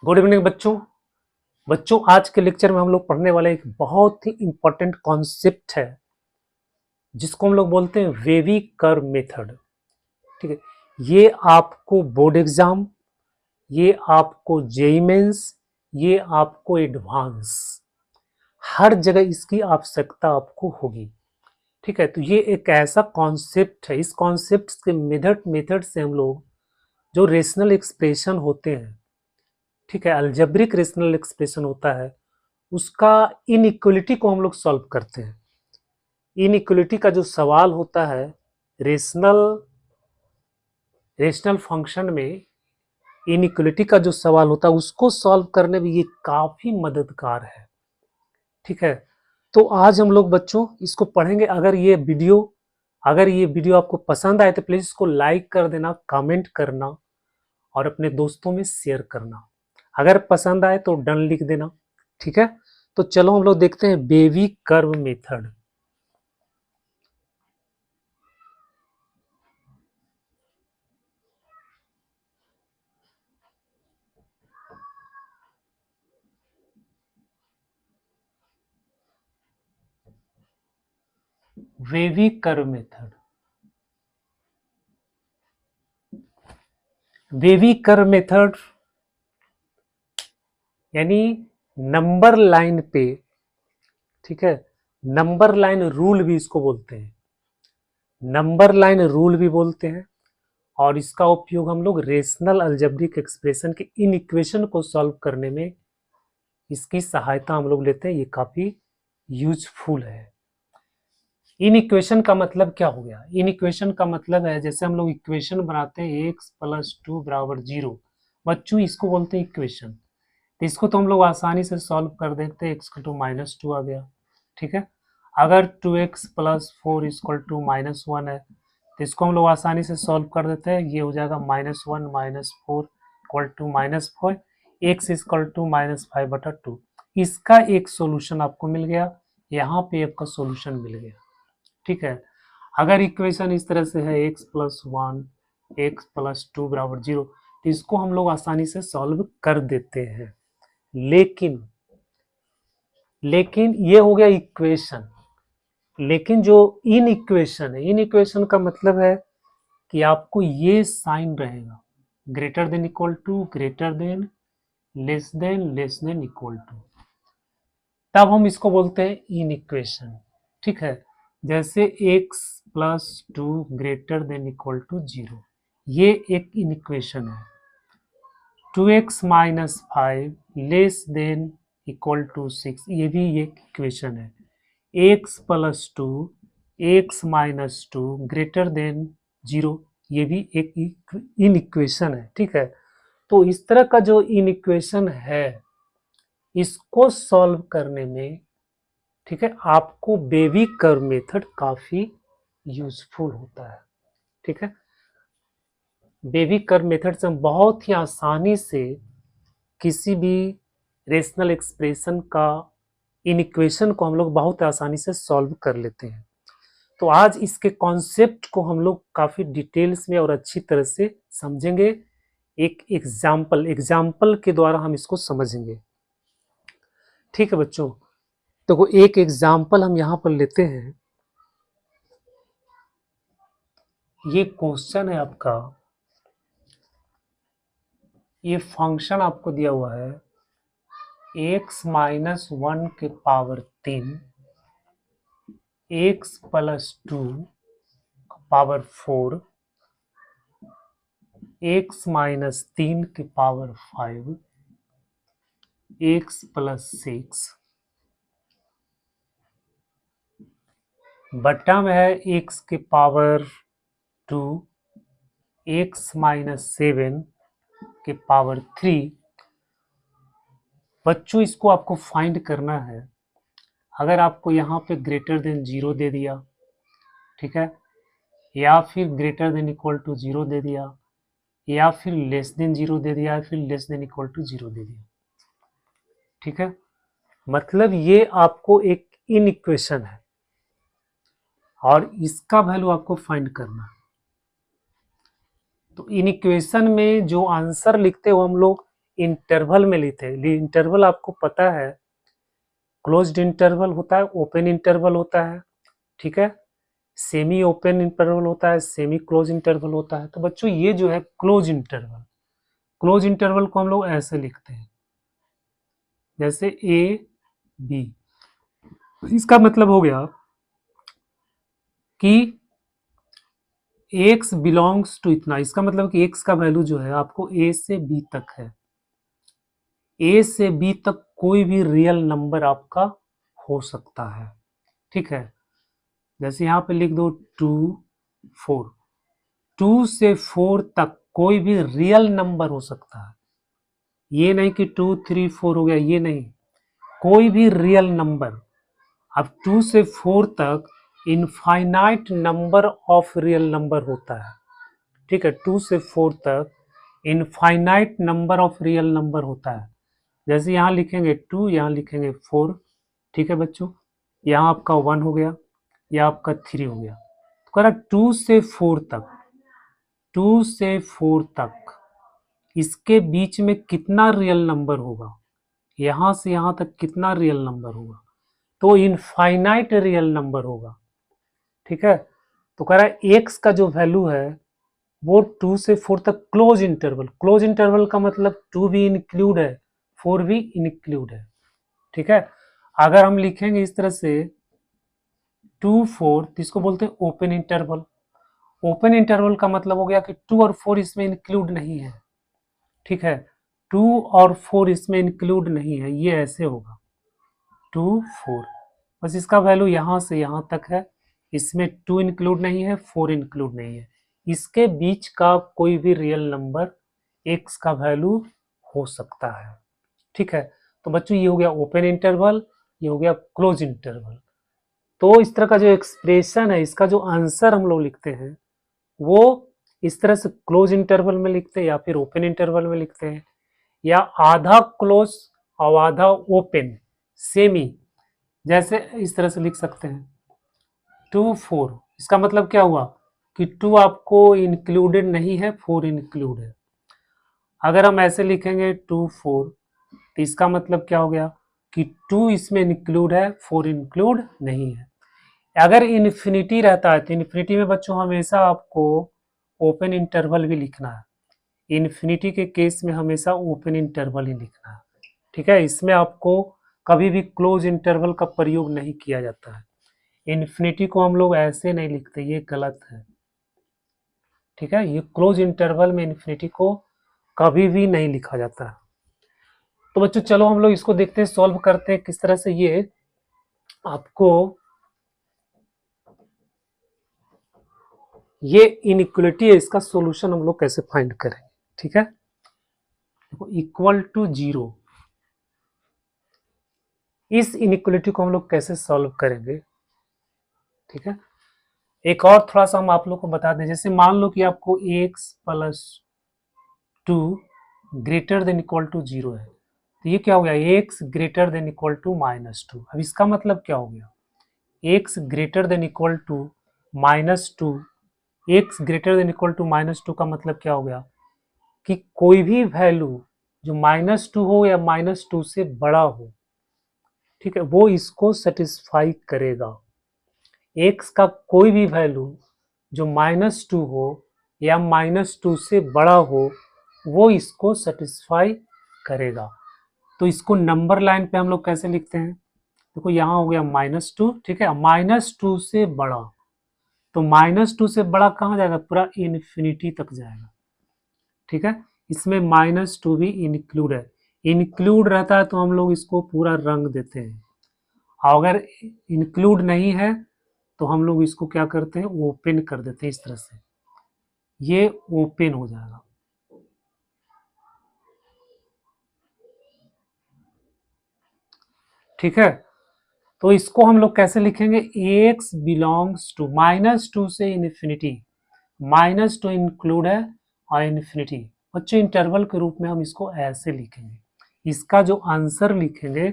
Good evening बच्चों। आज के लेक्चर में हम लोग पढ़ने वाले एक बहुत ही इंपॉर्टेंट कॉन्सेप्ट है जिसको हम लोग बोलते हैं वेवी कर्व मेथड। ठीक है, ये आपको बोर्ड एग्जाम, ये आपको जेईई मेंस, ये आपको एडवांस, हर जगह इसकी आवश्यकता आपको होगी। ठीक है, तो ये एक ऐसा कॉन्सेप्ट है, इस कॉन्सेप्ट के मेथड से हम लोग जो रेशनल एक्सप्रेशन होते हैं, ठीक है, अलजेब्रिक रेशनल एक्सप्रेशन होता है, उसका इनइक्वलिटी को हम लोग सॉल्व करते हैं। इनइक्वलिटी का जो सवाल होता है रेशनल रेशनल फंक्शन में, इनइक्वलिटी का जो सवाल होता है उसको सॉल्व करने में ये काफी मददगार है। ठीक है, तो आज हम लोग बच्चों इसको पढ़ेंगे। अगर ये वीडियो आपको पसंद आए तो प्लीज इसको लाइक कर देना, कमेंट करना और अपने दोस्तों में शेयर करना। अगर पसंद आए तो डन लिख देना। ठीक है, तो चलो हम लोग देखते हैं wavy curve method. Wavy curve method, wavy curve method यानी नंबर लाइन पे, ठीक है, नंबर लाइन रूल भी इसको बोलते हैं, नंबर लाइन रूल भी बोलते हैं। और इसका उपयोग हम लोग रेशनल अलजेब्रिक एक्सप्रेशन के इन इक्वेशन को सॉल्व करने में इसकी सहायता हम लोग लेते हैं। ये काफी यूजफुल है। इन इक्वेशन का मतलब क्या हो गया? इन इक्वेशन का मतलब है जैसे हम लोग इक्वेशन बनाते हैं एक्स प्लस टू बराबर जीरो, बच्चों इसको बोलते हैं इक्वेशन। तो इसको तो हम लोग आसानी से सॉल्व कर देते हैं, एक्स टू माइनस टू आ गया। ठीक है, अगर two x plus four equal to minus one है तो इसको हम लोग आसानी से सॉल्व कर देते हैं। ये हो जाएगा minus one minus four equal to minus four, x equal to minus five बटा टू। इसका एक सोल्यूशन आपको मिल गया, यहाँ पे आपका सोल्यूशन मिल गया। ठीक है, अगर इक्वेशन इस तरह से है x plus one x plus to बराबर जीरो, तो इसको हम लोग आसानी से सॉल्व कर देते हैं। लेकिन लेकिन ये हो गया इक्वेशन। लेकिन जो इन इक्वेशन है, इन इक्वेशन का मतलब है कि आपको ये साइन रहेगा, greater than equal to, greater than, less than equal to, तब हम इसको बोलते हैं इन इक्वेशन। ठीक है, जैसे x plus two greater than equal to zero, ये एक इन इक्वेशन है। 2x minus five less than equal to six, ये भी एक इक्वेशन है। x plus two x minus two greater than zero, ये भी एक इन इक्वेशन है। ठीक है, तो इस तरह का जो इन इक्वेशन है इसको सॉल्व करने में, ठीक है, आपको वेवी कर्व मेथड काफी यूजफुल होता है। ठीक है, वेवी कर्व मेथड से हम बहुत ही आसानी से किसी भी रेशनल एक्सप्रेशन का इन इक्वेशन को हम लोग बहुत आसानी से सॉल्व कर लेते हैं। तो आज इसके कॉन्सेप्ट को हम लोग काफी डिटेल्स में और अच्छी तरह से समझेंगे। एक एग्जाम्पल के द्वारा हम इसको समझेंगे। ठीक है बच्चों, तो एक एग्जाम्पल हम यहाँ पर लेते हैं। ये क्वेश्चन है आपका, ये फंक्शन आपको दिया हुआ है एक्स माइनस वन के पावर तीन, x plus two power four, x minus तीन के power five, x plus six, बट्टा में है एक्स के power two, x minus seven के पावर थ्री। बच्चों इसको आपको फाइंड करना है। अगर आपको यहाँ पे ग्रेटर देन जीरो दे दिया, ठीक है, या फिर greater than equal to zero दे दिया, या फिर लेस देन जीरो दे दिया, या फिर less than equal to zero दे दिया, ठीक है, मतलब ये आपको एक इन इक्वेशन है और इसका वैल्यू आपको फाइंड करना है। तो इन इक्वेशन में जो आंसर लिखते हो हम लोग इंटरवल में लिखते हैं। इंटरवल आपको पता है, क्लोज्ड इंटरवल होता है, ओपन इंटरवल होता है, ठीक है, सेमी ओपन इंटरवल होता है, सेमी क्लोज इंटरवल होता है। तो बच्चों ये जो है क्लोज इंटरवल, क्लोज इंटरवल को हम लोग ऐसे लिखते हैं जैसे ए बी। इसका मतलब हो गया कि x बिलोंग्स टू इतना, इसका मतलब कि x का वैल्यू जो है आपको a से b तक है, a से b तक कोई भी रियल नंबर आपका हो सकता है, ठीक है। जैसे यहाँ पे लिख दो 2 4, 2 से 4 तक कोई भी रियल नंबर हो सकता है, ये नहीं कि 2 3 4 हो गया, ये नहीं, कोई भी रियल नंबर। अब 2 से 4 तक infinite number of real number होता है, ठीक है, 2 से 4 तक infinite number of real number होता है। जैसे यहाँ लिखेंगे 2, यहाँ लिखेंगे 4, ठीक है बच्चों, यहाँ आपका 1 हो गया, यह आपका 3 हो गया। तो कह रहा 2 से 4 तक, 2 से 4 तक इसके बीच में कितना रियल नंबर होगा, यहाँ से यहाँ तक कितना रियल नंबर होगा, तो इनफाइनाइट रियल नंबर होगा, ठीक है। तो कह रहा है एक्स का जो वैल्यू है वो 2 से 4 तक क्लोज इंटरवल, क्लोज इंटरवल का मतलब 2 भी इंक्लूड है, 4 भी इंक्लूड है, ठीक है। अगर हम लिखेंगे इस तरह से 2 4, तो इसको बोलते हैं ओपन इंटरवल। ओपन इंटरवल का मतलब हो गया कि 2 और 4 इसमें इंक्लूड नहीं है, ठीक है, 2 और 4 इसमें इंक्लूड नहीं है, ये ऐसे होगा 2 4, बस इसका वैल्यू यहाँ से यहाँ तक है, इसमें 2 इंक्लूड नहीं है, 4 इंक्लूड नहीं है, इसके बीच का कोई भी रियल नंबर x का वैल्यू हो सकता है, ठीक है। तो बच्चों ये हो गया ओपन इंटरवल, ये हो गया क्लोज इंटरवल। तो इस तरह का जो एक्सप्रेशन है, इसका जो आंसर हम लोग लिखते हैं वो इस तरह से क्लोज इंटरवल में लिखते हैं या फिर ओपन इंटरवल में लिखते हैं, या आधा क्लोज और आधा ओपन, सेमी, जैसे इस तरह से लिख सकते हैं 2 4। इसका मतलब क्या हुआ कि 2 आपको इंक्लूडेड नहीं है, 4 इंक्लूड है। अगर हम ऐसे लिखेंगे 2 4, तो इसका मतलब क्या हो गया कि 2 इसमें इंक्लूड है, 4 इंक्लूड नहीं है। अगर इन्फिनिटी रहता है तो इन्फिनिटी में बच्चों हमेशा आपको ओपन इंटरवल भी लिखना है, इन्फिनिटी के केस में हमेशा ओपन इंटरवल ही लिखना है, ठीक है। इसमें आपको कभी भी क्लोज इंटरवल का प्रयोग नहीं किया जाता है, इन्फिनिटी को हम लोग ऐसे नहीं लिखते, ये गलत है, ठीक है। ये क्लोज इंटरवल में इन्फिनिटी को कभी भी नहीं लिखा जाता है। तो बच्चों चलो हम लोग इसको देखते हैं, सॉल्व करते हैं किस तरह से ये आपको ये इनइक्वलिटी है, इसका सॉल्यूशन हम लोग कैसे फाइंड करेंगे, ठीक है। देखो इक्वल टू 0, इस इनइक्वलिटी को हम लोग कैसे सॉल्व करेंगे, ठीक है। एक और थोड़ा सा हम आप लोग को बता दें, जैसे मान लो कि आपको x plus 2 greater than equal to 0 है, तो ये क्या हो गया x greater than equal to -2। अब इसका मतलब क्या हो गया, x greater than equal to -2, x greater than equal to -2 का मतलब क्या हो गया कि कोई भी वैल्यू जो -2 हो या -2 से बड़ा हो, ठीक है, वो इसको सेटिस्फाई करेगा। x का कोई भी वैल्यू जो -2 हो या -2 से बड़ा हो वो इसको सेटिस्फाई करेगा। तो इसको नंबर लाइन पे हम लोग कैसे लिखते हैं, देखो यहाँ हो गया -2, ठीक है, -2 से बड़ा, तो -2 से बड़ा कहाँ जाएगा, पूरा इन्फिनिटी तक जाएगा, ठीक है। इसमें -2 भी इंक्लूड है, इंक्लूड रहता है तो हम लोग इसको पूरा रंग देते हैं, और अगर इंक्लूड नहीं है तो हम लोग इसको क्या करते हैं, ओपन कर देते हैं, इस तरह से ये ओपन हो जाएगा, ठीक है। तो इसको हम लोग कैसे लिखेंगे, x बिलोंग्स टू -2 से इन्फिनिटी, -2 इंक्लूड है और इन्फिनिटी, बच्चों इंटरवल के रूप में हम इसको ऐसे लिखेंगे। इसका जो आंसर लिखेंगे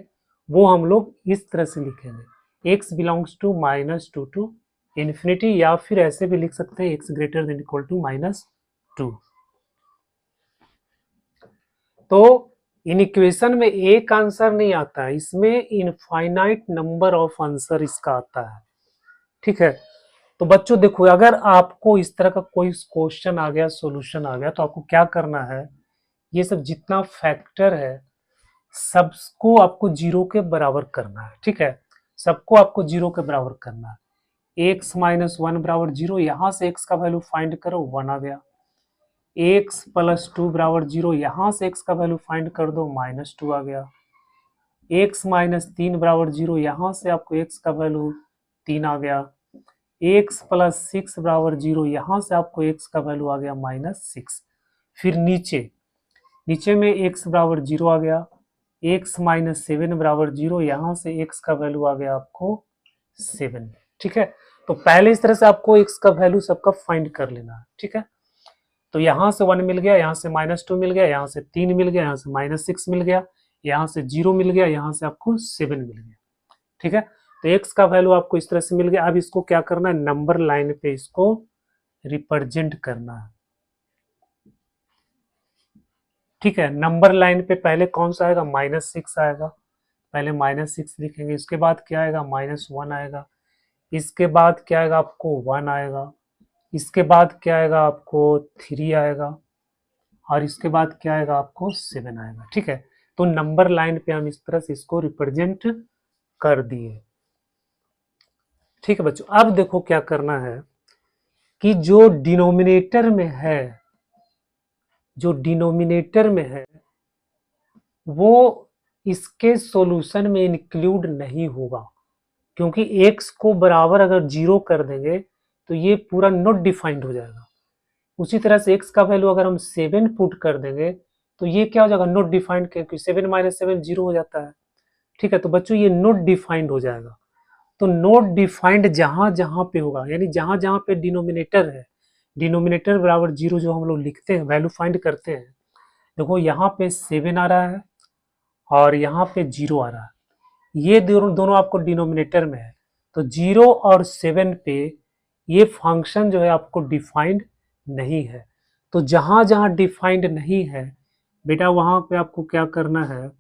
वो हम लोग इस तरह से लिखेंगे, x belongs to -2 to infinity, या फिर ऐसे भी लिख सकते हैं x greater than equal to -2। तो इन इक्वेशन में एक आंसर नहीं आता है, इसमें इनफाइनाइट नंबर ऑफ आंसर इसका आता है। ठीक है, तो बच्चों देखो, अगर आपको इस तरह का कोई क्वेश्चन आ गया, सॉल्यूशन आ गया, तो आपको क्या करना है, ये सब जितना फैक्टर है सबको आपको जीरो के बराबर करना है। ठीक है, सबको आपको जीरो के बराबर करना है। एक्स माइनस वन बराबर जीरो, यहां से एक्स का वैल्यू फाइंड करो, वन आ गया। एक्स प्लस टू बराबर जीरो, यहां से एक्स का वैल्यू फाइंड कर दो, माइनस टू आ गया। एक्स माइनस तीन बराबर जीरो, यहां से आपको एक्स का वैल्यू तीन आ गया। एक्स प्लस सिक्स बराबर जीरो, यहां से आपको एक्स का वैल्यू आ गया माइनस सिक्स। फिर नीचे नीचे में एक्स बराबर जीरो आ गया। एक्स माइनस सेवन बराबर जीरो, यहां से एक्स का वैल्यू आ गया आपको सेवन। ठीक है, तो पहले इस तरह से आपको एक्स का वैल्यू सबका फाइंड कर लेना है। ठीक है, तो यहां से वन मिल गया, यहां से माइनस टू मिल गया, यहां से तीन मिल गया, यहां से माइनस सिक्स मिल गया, यहां से जीरो मिल गया, यहां से आपको सेवन मिल गया। ठीक है, तो एक्स का वैल्यू आपको इस तरह से मिल गया। अब इसको क्या करना है, नंबर लाइन पे इसको रिप्रेजेंट करना है। ठीक है, नंबर लाइन पे पहले कौन सा आएगा, माइनस सिक्स आएगा, पहले माइनस सिक्स लिखेंगे। इसके बाद क्या आएगा, माइनस वन आएगा। इसके बाद क्या आएगा, आपको वन आएगा। इसके बाद क्या आएगा, आपको थ्री आएगा। और इसके बाद क्या आएगा, आपको सेवन आएगा। ठीक है, तो नंबर लाइन पे हम इस तरह से इसको रिप्रेजेंट कर दिए। ठीक है बच्चों, अब देखो क्या करना है कि जो डिनोमिनेटर में है, जो डिनोमिनेटर में है वो इसके सॉल्यूशन में इंक्लूड नहीं होगा, क्योंकि x को बराबर अगर जीरो कर देंगे तो ये पूरा नॉट डिफाइंड हो जाएगा। उसी तरह से x का वैल्यू अगर हम सेवन पुट कर देंगे तो ये क्या हो जाएगा, नॉट डिफाइंड, क्योंकि सेवन माइनस सेवन जीरो हो जाता है। ठीक है, तो बच्चों ये नॉट डिफाइंड हो जाएगा। तो नॉट डिफाइंड जहां जहां पे होगा, यानी जहां जहां पे डिनोमिनेटर है, डिनोमिनेटर बराबर जीरो जो हम लोग लिखते हैं, वैल्यू फाइंड करते हैं, देखो यहाँ पे सेवन आ रहा है और यहाँ पे जीरो आ रहा है, ये दोनों दोनों आपको डिनोमिनेटर में है। तो जीरो और सेवन पे ये फंक्शन जो है आपको डिफाइंड नहीं है। तो जहां जहां डिफाइंड नहीं है बेटा, वहां पे आपको क्या करना है,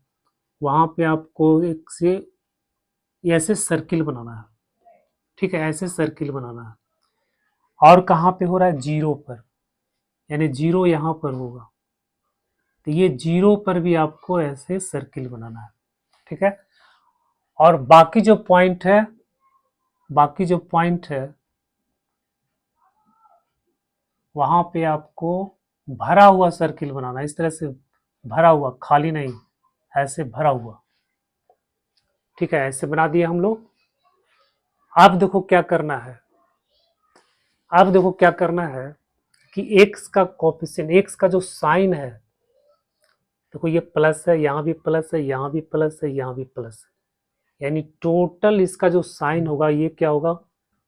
वहां पे आपको एक से ऐसे सर्किल बनाना है। ठीक है, ऐसे सर्किल बनाना है। और कहाँ पे हो रहा है, जीरो पर, यानी जीरो यहाँ पर होगा, तो ये जीरो पर भी आपको ऐसे सर्किल बनाना है। ठीक है, और बाकी जो पॉइंट है, बाकी जो पॉइंट है वहां पे आपको भरा हुआ सर्किल बनाना है, इस तरह से भरा हुआ, खाली नहीं, ऐसे भरा हुआ। ठीक है, ऐसे बना दिए हम लोग। अब देखो क्या करना है, अब देखो क्या करना है कि x का कोफिशिएंट, x का जो साइन है, देखो ये प्लस है, यहाँ भी प्लस है, यहाँ भी प्लस है, यहाँ भी प्लस है, यानी टोटल इसका जो साइन होगा ये क्या होगा,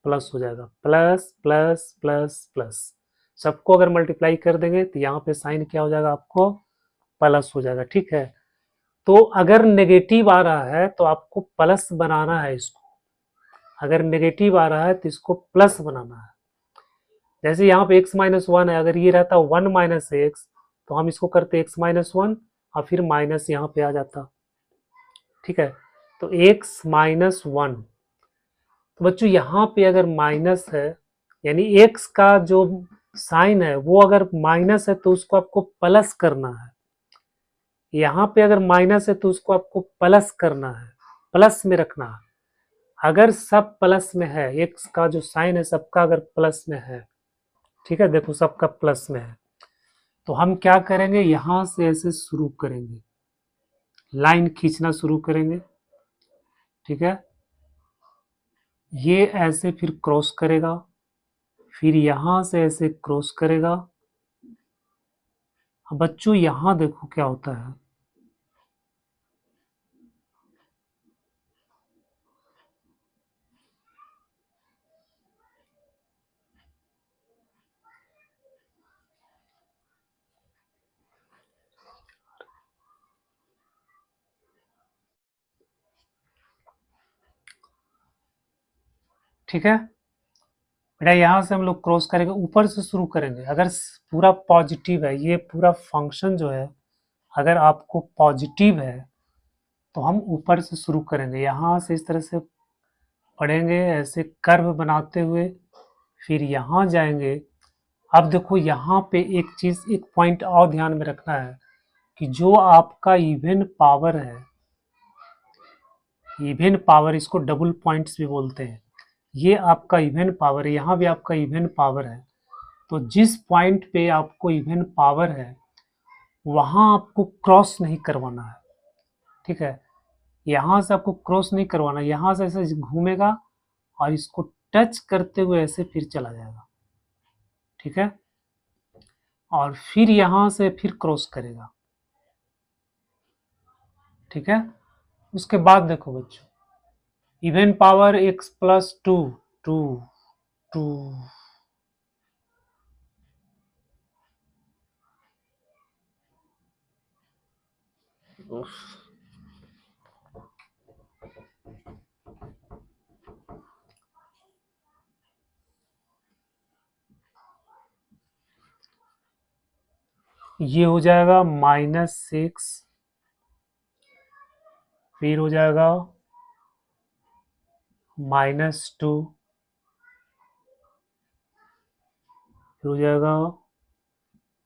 प्लस हो जाएगा। प्लस प्लस प्लस प्लस, सबको अगर मल्टीप्लाई कर देंगे तो यहाँ पे साइन क्या हो जाएगा, आपको प्लस हो जाएगा। ठीक है, तो अगर नेगेटिव आ रहा है तो आपको प्लस बनाना है इसको, अगर नेगेटिव आ रहा है तो इसको प्लस बनाना है। जैसे यहाँ पे x माइनस वन है, अगर ये रहता वन माइनस एक्स तो हम इसको करते x माइनस वन और फिर माइनस यहाँ पे आ जाता। ठीक है, तो x माइनस वन, तो बच्चों यहाँ पे अगर माइनस है, यानी x का जो साइन है वो अगर माइनस है तो उसको आपको प्लस करना है। यहाँ पे अगर माइनस है तो उसको आपको प्लस करना है, प्लस में रखना है। अगर सब प्लस में है, एक्स का जो साइन है सबका अगर प्लस में है, ठीक है, देखो सबका प्लस में है, तो हम क्या करेंगे, यहां से ऐसे शुरू करेंगे, लाइन खींचना शुरू करेंगे। ठीक है, ये ऐसे फिर क्रॉस करेगा, फिर यहां से ऐसे क्रॉस करेगा। अब बच्चों यहां देखो क्या होता है, ठीक है बेटा, यहां से हम लोग क्रॉस करेंगे, ऊपर से शुरू करेंगे। अगर पूरा पॉजिटिव है, ये पूरा फंक्शन जो है अगर आपको पॉजिटिव है तो हम ऊपर से शुरू करेंगे, यहाँ से इस तरह से पढ़ेंगे ऐसे कर्व बनाते हुए, फिर यहाँ जाएंगे। अब देखो यहाँ पे एक चीज़, एक पॉइंट और ध्यान में रखना है कि जो आपका इवन पावर है, इवन पावर, इसको डबल पॉइंट्स भी बोलते हैं, ये आपका इवन पावर है, यहाँ भी आपका इवन पावर है। तो जिस पॉइंट पे आपको इवन पावर है वहाँ आपको क्रॉस नहीं करवाना है, ठीक है। यहाँ से आपको क्रॉस नहीं करवाना, यहाँ से ऐसे घूमेगा और इसको टच करते हुए ऐसे फिर चला जाएगा, ठीक है। और फिर यहाँ से फिर क्रॉस करेगा, ठीक है। उसके बाद देखो बच्चों, इवन पावर x प्लस 2, 2, 2, ये हो जाएगा -6, फिर हो जाएगा -2, फिर हो जाएगा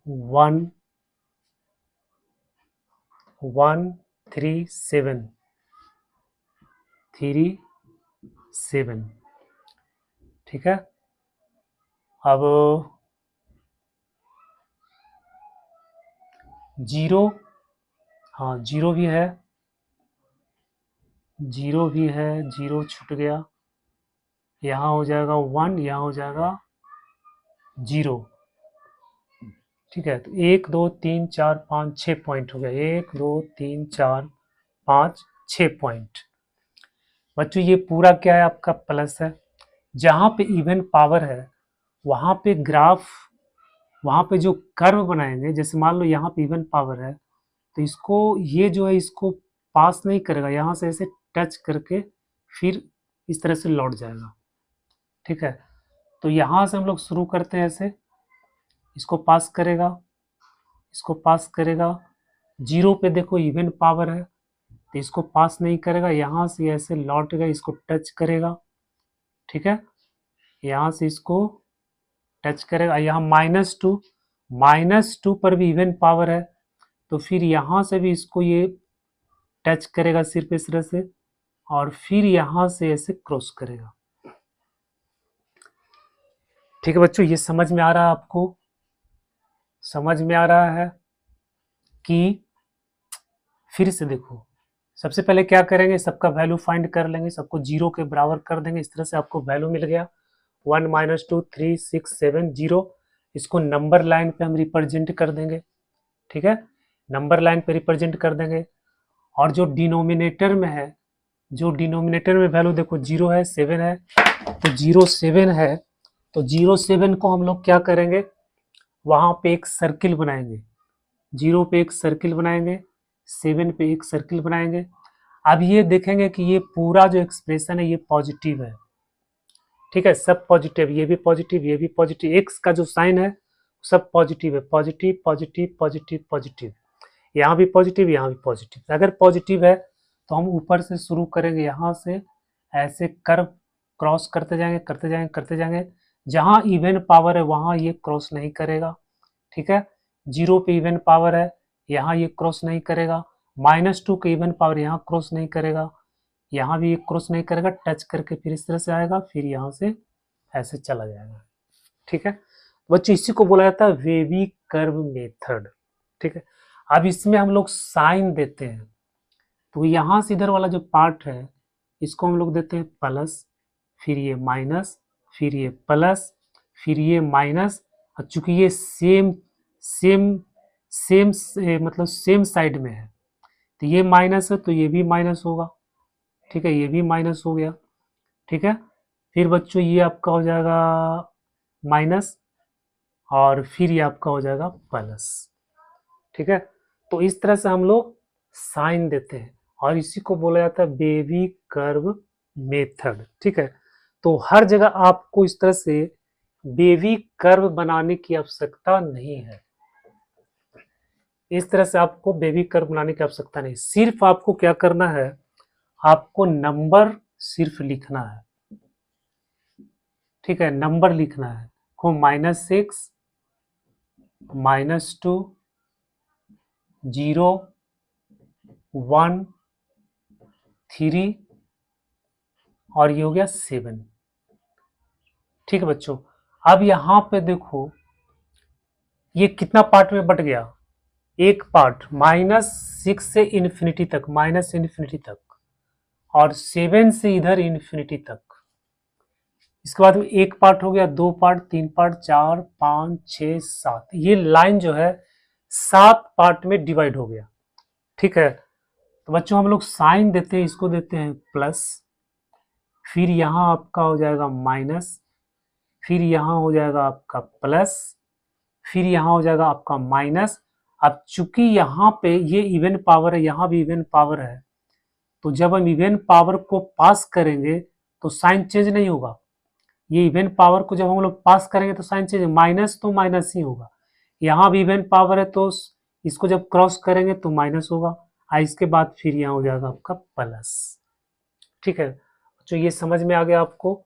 1, 1, 3, 7, 3, 7, ठीक है। अब 0, हाँ 0 भी है, 0 भी है, 0 छूट गया, यहाँ हो जाएगा 1, यहाँ हो जाएगा 0, ठीक है। तो 1, 2, 3, 4, 5, 6 पॉइंट हो गया, 1, 2, 3, 4, 5, 6 पॉइंट। बच्चों ये पूरा क्या है, आपका प्लस है। जहाँ पे इवन पावर है वहाँ पे ग्राफ, वहाँ पे जो कर्व बनाएंगे, जैसे मान लो यहाँ पे इवन पावर है तो इसको, ये जो है इसको पास नहीं करेगा, यहाँ से ऐसे टच करके फिर इस तरह से लौट जाएगा, ठीक है। तो यहाँ से हम लोग शुरू करते हैं ऐसे, इसको पास करेगा, इसको पास करेगा, 0 पे देखो इवन पावर है तो इसको पास नहीं करेगा, यहाँ से ऐसे लौट गया, इसको टच करेगा, ठीक है। यहाँ से इसको टच करेगा, यहाँ -2, -2 पर भी इवन पावर है तो फिर यहाँ से भी इसको ये टच करेगा सिर्फ इस तरह से, और फिर यहाँ से ऐसे क्रॉस करेगा, ठीक है बच्चों। ये समझ में आ रहा है आपको, समझ में आ रहा है कि, फिर से देखो, सबसे पहले क्या करेंगे, सबका वैल्यू फाइंड कर लेंगे, सबको 0 के बराबर कर देंगे, इस तरह से आपको वैल्यू मिल गया 1, -2, 3, 6, 7, 0। इसको नंबर लाइन पे हम रिप्रेजेंट कर देंगे, ठीक है, नंबर लाइन पे रिप्रेजेंट कर देंगे। और जो डिनोमिनेटर में है, जो डिनोमिनेटर में वैल्यू देखो 0 है, 7 है, तो 0, 7 है, तो 0, 7 को हम लोग क्या करेंगे, वहाँ पे एक सर्किल बनाएंगे, 0 पे एक सर्किल बनाएंगे, 7 पे एक सर्किल बनाएंगे। अब ये देखेंगे कि ये पूरा जो एक्सप्रेशन है ये पॉजिटिव है, ठीक है, सब पॉजिटिव, ये भी पॉजिटिव, ये भी पॉजिटिव, एक्स का जो साइन है सब पॉजिटिव है, पॉजिटिव, पॉजिटिव, पॉजिटिव, पॉजिटिव, यहाँ भी पॉजिटिव, यहाँ भी पॉजिटिव। अगर पॉजिटिव है तो हम ऊपर से शुरू करेंगे, यहाँ से ऐसे कर्व क्रॉस करते जाएंगे, करते जाएंगे, करते जाएंगे, जहाँ इवन पावर है वहाँ ये क्रॉस नहीं करेगा, ठीक है। 0 पे इवन पावर है, यहाँ ये क्रॉस नहीं करेगा, -2 के इवन पावर यहाँ क्रॉस नहीं करेगा, यहाँ भी ये क्रॉस नहीं करेगा, टच करके फिर इस तरह से आएगा, फिर यहाँ से ऐसे चला जाएगा, ठीक है बच्चों। इसी को बोला जाता है वेवी कर्व मेथड, ठीक है। अब इसमें हम लोग साइन देते हैं, तो यहाँ से इधर वाला जो पार्ट है इसको हम लोग देते हैं प्लस, फिर ये माइनस, फिर ये प्लस, फिर ये माइनस। और चूंकि ये सेम सेम सेम मतलब सेम साइड में है तो ये माइनस है तो ये भी माइनस होगा, ठीक है, ये भी माइनस हो गया, ठीक है। फिर बच्चों ये आपका हो जाएगा माइनस, और फिर ये आपका हो जाएगा प्लस, ठीक है। तो इस तरह से हम लोग साइन देते हैं और इसी को बोला जाता है वेवी कर्व मेथड, ठीक है। तो हर जगह आपको इस तरह से वेवी कर्व बनाने की आवश्यकता नहीं है, इस तरह से आपको बेबी कर्व बनाने की आवश्यकता नहीं, सिर्फ आपको क्या करना है, आपको नंबर सिर्फ लिखना है, ठीक है, नंबर लिखना है को -6, -2, 0, 1, 3 और ये हो गया 7। ठीक है बच्चों, अब यहाँ पे देखो ये कितना पार्ट में बट गया, एक पार्ट -6 से इन्फिनिटी तक, माइनस इन्फिनिटी तक, और 7 से इधर इन्फिनिटी तक। इसके बाद एक पार्ट हो गया, दो पार्ट, तीन पार्ट, 4, 5, 6, 7। ये लाइन जो है 7 पार्ट में डिवाइड हो गया। ठीक है, तो बच्चों हम लोग साइन देते हैं, इसको देते हैं प्लस, फिर यहाँ आपका हो जाएगा माइनस, फिर यहाँ हो जाएगा आपका प्लस, फिर यहाँ हो जाएगा आपका माइनस। अब चूंकि यहाँ पे ये इवन पावर है, यहाँ भी इवन पावर है, तो जब हम इवन पावर को पास करेंगे तो साइन चेंज नहीं होगा। ये इवन पावर को जब हम लोग पास करेंगे तो साइन चेंज, माइनस तो माइनस ही होगा। यहाँ भी इवन पावर है तो इसको जब क्रॉस करेंगे तो माइनस होगा, और इसके बाद फिर यहाँ हो जाएगा आपका प्लस। ठीक है, तो ये समझ में आ गया आपको।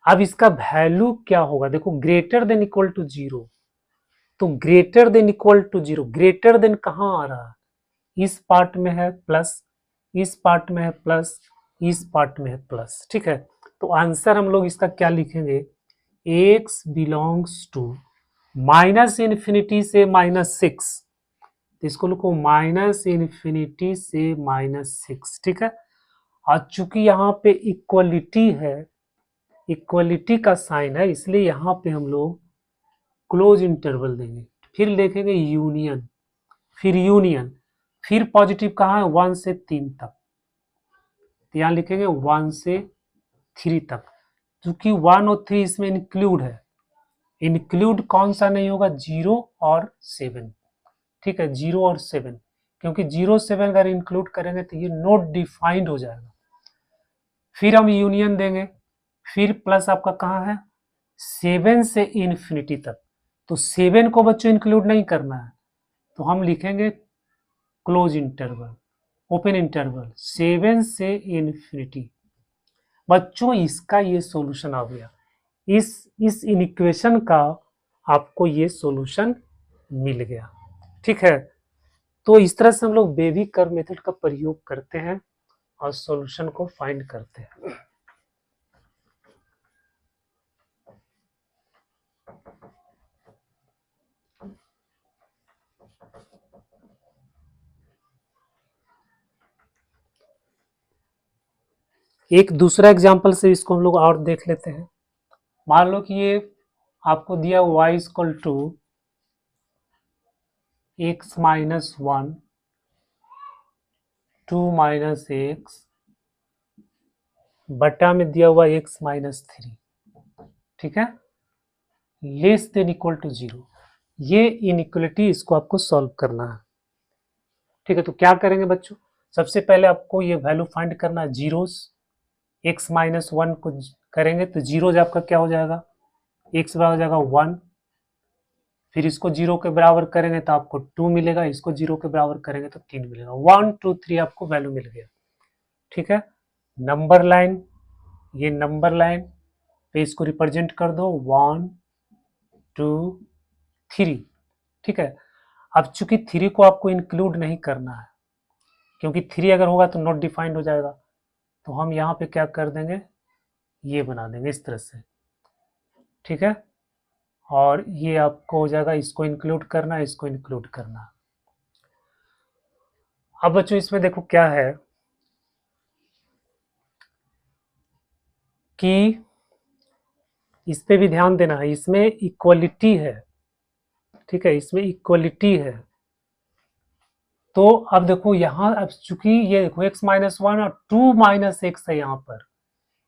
अब इसका वैल्यू क्या होगा, देखो ग्रेटर देन इक्वल टू 0, तो greater than equal to 0, greater than कहाँ आ रहा है, इस पार्ट में है प्लस, इस पार्ट में है प्लस, इस पार्ट में है प्लस। ठीक है, तो आंसर हम लोग इसका क्या लिखेंगे, x belongs to minus infinity से -6, तो इसको लिखो माइनस इन्फिनिटी से -6। ठीक है, और चूंकि यहाँ पे इक्वलिटी है, इक्वलिटी का साइन है, इसलिए यहाँ पे हम लोग क्लोज इंटरवल देंगे, फिर लिखेंगे यूनियन, फिर यूनियन, फिर पॉजिटिव कहाँ है 1 से 3 तक, तो यहाँ लिखेंगे 1 से 3 तक, क्योंकि 1 और 3 इसमें इंक्लूड है। इंक्लूड कौन सा नहीं होगा, 0 और 7। ठीक है, 0 और 7, क्योंकि 0 7 अगर इंक्लूड करेंगे तो ये नॉट डिफाइंड हो जाएगा। फिर हम यूनियन देंगे, फिर प्लस आपका कहाँ है 7 से इन्फिनिटी तक, तो 7 को बच्चों इंक्लूड नहीं करना है, तो हम लिखेंगे क्लोज इंटरवल, ओपन इंटरवल 7 से इन्फिनिटी। बच्चों इसका ये सॉल्यूशन आ गया, इस इक्वेशन का आपको ये सॉल्यूशन मिल गया। ठीक है, तो इस तरह से हम लोग बेबी कर्व मेथड का प्रयोग करते हैं और सॉल्यूशन को फाइंड करते हैं। एक दूसरा एग्जांपल से इसको हम लोग और देख लेते हैं। मान लो कि ये आपको दिया y equal to x minus 1, 2 minus x बटा में दिया हुआ x माइनस 3। ठीक है, लेस देन इक्वल टू 0, ये इनइक्वलिटी, इसको आपको सॉल्व करना है। ठीक है, तो क्या करेंगे बच्चों, सबसे पहले आपको ये वैल्यू फाइंड करना है जीरोस। x माइनस 1 को करेंगे तो जीरोज आपका क्या हो जाएगा, x बराबर हो जाएगा 1, फिर इसको 0 के बराबर करेंगे तो आपको 2 मिलेगा, इसको 0 के बराबर करेंगे तो 3 मिलेगा, 1 2 3 आपको वैल्यू मिल गया। ठीक है, नंबर लाइन, ये नंबर लाइन पे इसको रिप्रेजेंट कर दो 1 2 3। ठीक है, अब चूंकि 3 को आपको इंक्लूड नहीं करना है, क्योंकि 3 अगर होगा तो नॉट डिफाइंड हो जाएगा, तो हम यहाँ पे क्या कर देंगे, ये बना देंगे इस तरह से। ठीक है, और ये आपको हो जाएगा, इसको इंक्लूड करना, इसको इंक्लूड करना। अब बच्चों इसमें देखो क्या है कि इस पे भी ध्यान देना है, इसमें इक्वलिटी है। ठीक है, इसमें इक्वलिटी है, तो अब देखो यहाँ, अब चूंकि ये देखो x माइनस 1 और 2 माइनस एक्स है, यहाँ पर,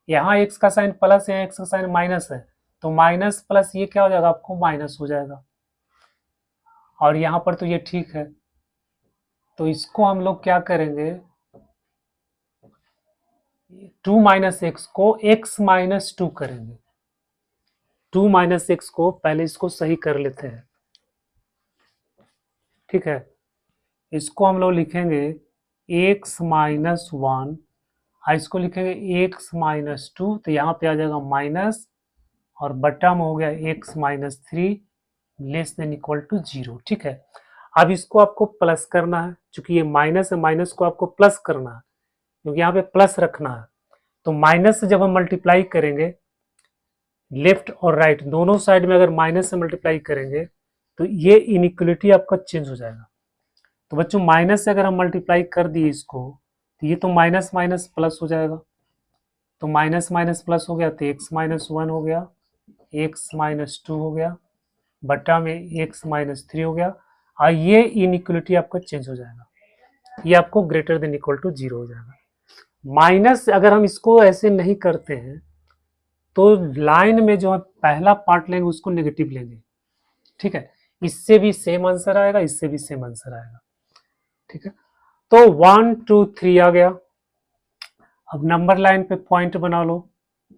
यहाँ x का साइन प्लस है, x का साइन माइनस है, तो माइनस प्लस ये क्या हो जाएगा, आपको माइनस हो जाएगा, और यहाँ पर तो ये ठीक है, तो इसको हम लोग क्या करेंगे, 2 माइनस एक्स को x माइनस 2 करेंगे। 2 माइनस एक्स को पहले इसको सही कर लेते हैं। ठीक है, इसको हम लोग लिखेंगे x माइनस 1, इसको लिखेंगे x माइनस 2, तो यहाँ पे आ जाएगा माइनस, और बटा में हो गया x minus 3 less than equal to 0। ठीक है, अब इसको आपको प्लस करना है, चूंकि ये माइनस है, माइनस को आपको प्लस करना है, क्योंकि यहाँ पे प्लस रखना है। तो माइनस से जब हम मल्टीप्लाई करेंगे लेफ्ट और राइट दोनों साइड में, अगर माइनस से मल्टीप्लाई करेंगे तो ये इनइक्वलिटी आपका चेंज हो जाएगा। तो बच्चों माइनस से अगर हम मल्टीप्लाई कर दिए इसको, तो ये तो माइनस माइनस प्लस हो जाएगा, तो माइनस माइनस प्लस हो गया, तो x माइनस 1 हो गया, x माइनस 2 हो गया, बटा में x माइनस 3 हो गया, और ये इनइक्वलिटी आपका चेंज हो जाएगा, ये आपको ग्रेटर देन इक्वल टू 0 हो जाएगा। माइनस अगर हम इसको ऐसे नहीं करते हैं तो लाइन में जो हम पहला पार्ट लेंगे उसको नेगेटिव लेंगे। ठीक है, इससे भी सेम आंसर आएगा, इससे भी सेम आंसर आएगा। ठीक है, तो 1 2 3 आ गया। अब नंबर लाइन पे पॉइंट बना लो,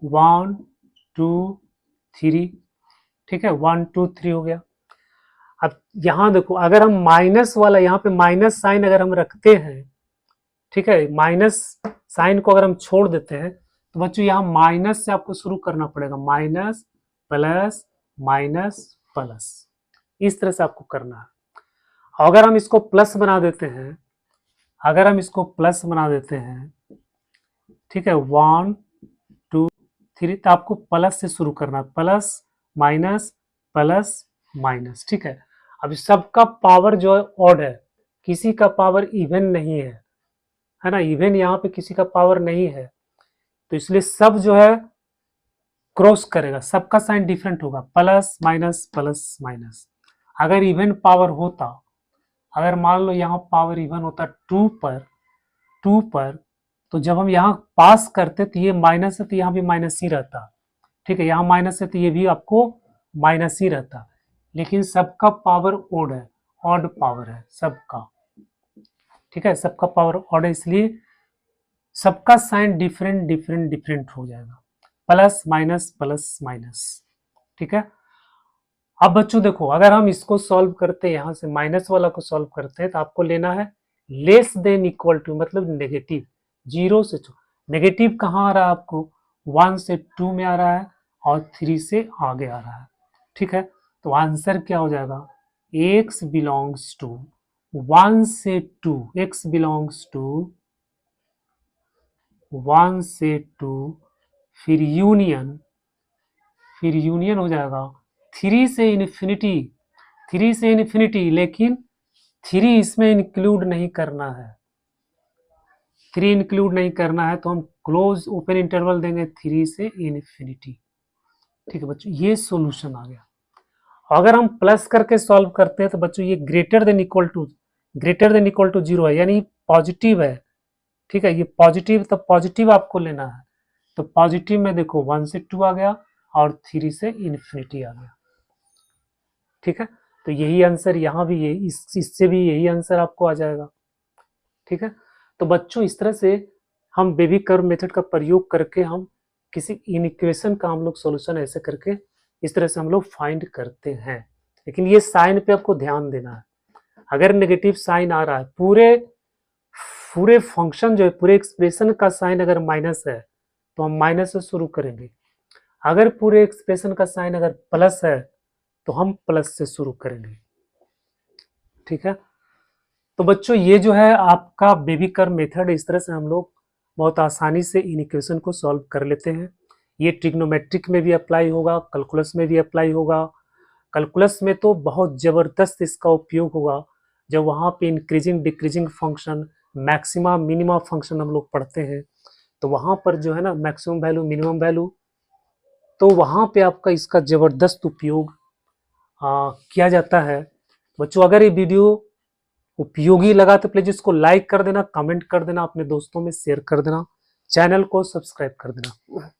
1 2 3। ठीक है, 1 2 3 हो गया। अब यहां देखो, अगर हम माइनस वाला यहाँ पे माइनस साइन अगर हम रखते हैं, ठीक है, माइनस साइन को अगर हम छोड़ देते हैं, तो बच्चों यहाँ माइनस से आपको शुरू करना पड़ेगा, माइनस प्लस माइनस प्लस, इस तरह से आपको करना है। अगर हम इसको प्लस बना देते हैं, अगर हम इसको प्लस बना देते हैं, ठीक है, 1 2 3, तो आपको प्लस से शुरू करना है, प्लस माइनस माइनस। ठीक है, अब सबका पावर जो है ऑड है, किसी का पावर इवन नहीं है ना, इवन यहाँ पे किसी का पावर नहीं है, तो इसलिए सब जो है क्रॉस करेगा, सबका साइन डिफरेंट होगा, प्लस माइनस। अगर इवन पावर होता, अगर मान लो यहाँ पावर इवन होता 2 पर, तो जब हम यहाँ पास करते तो ये माइनस है, तो यहाँ भी माइनस ही रहता। ठीक है, यहाँ माइनस है तो ये भी आपको माइनस ही रहता, लेकिन सबका पावर ऑड है, ऑड पावर है सबका। ठीक है, सबका पावर ऑड है, इसलिए सबका साइन डिफरेंट हो जाएगा, प्लस माइनस। ठीक है, अब बच्चों देखो, अगर हम इसको सॉल्व करते हैं, यहां से माइनस वाला को सॉल्व करते हैं, तो आपको लेना है लेस देन इक्वल टू, मतलब नेगेटिव, 0 से 2। नेगेटिव कहाँ आ रहा है आपको, 1 से 2 में आ रहा है, और 3 से आगे आ रहा है। ठीक है, तो आंसर क्या हो जाएगा, x बिलोंग्स टू 1 से 2, x बिलोंग्स टू 1 से 2, फिर यूनियन हो जाएगा 3 से इन्फिनिटी, लेकिन 3 इसमें इंक्लूड नहीं करना है, 3 इंक्लूड नहीं करना है, तो हम क्लोज ओपन इंटरवल देंगे 3 से इन्फिनिटी। ठीक है बच्चों, ये सॉल्यूशन आ गया। अगर हम प्लस करके सॉल्व करते हैं तो बच्चों ये ग्रेटर देन इक्वल टू 0 है, यानी पॉजिटिव है। ठीक है, ये पॉजिटिव, तो पॉजिटिव आपको लेना है, तो पॉजिटिव में देखो 1 से 2 आ गया और 3 से इन्फिनिटी आ गया। ठीक है, तो यही आंसर यहाँ भी, यही इससे भी यही आंसर आपको आ जाएगा। ठीक है, तो बच्चों इस तरह से हम बेबी कर्व मेथड का प्रयोग करके हम किसी इनइक्वेशन का हम लोग सॉल्यूशन ऐसे करके इस तरह से हम लोग फाइंड करते हैं। लेकिन ये साइन पे आपको ध्यान देना है, अगर नेगेटिव साइन आ रहा है, पूरे फंक्शन जो है, पूरे एक्सप्रेशन का साइन अगर माइनस है तो हम माइनस से शुरू करेंगे, अगर पूरे एक्सप्रेशन का साइन अगर प्लस है तो हम प्लस से शुरू करेंगे। ठीक है, तो बच्चों ये जो है आपका बेबी कर्व मेथड, इस तरह से हम लोग बहुत आसानी से इन इक्वेशन को सॉल्व कर लेते हैं। ये ट्रिग्नोमेट्रिक में भी अप्लाई होगा, कैलकुलस में भी अप्लाई होगा। कैलकुलस में तो बहुत ज़बरदस्त इसका उपयोग होगा, जब वहाँ पे increasing decreasing function, maxima minima function हम लोग पढ़ते हैं, तो वहाँ पर जो है ना मैक्सिमम वैल्यू मिनिमम वैल्यू, तो वहाँ पे आपका इसका ज़बरदस्त उपयोग किया जाता है। बच्चों अगर ये वीडियो उपयोगी लगा तो प्लीज इसको लाइक कर देना, कमेंट कर देना, अपने दोस्तों में शेयर कर देना, चैनल को सब्सक्राइब कर देना।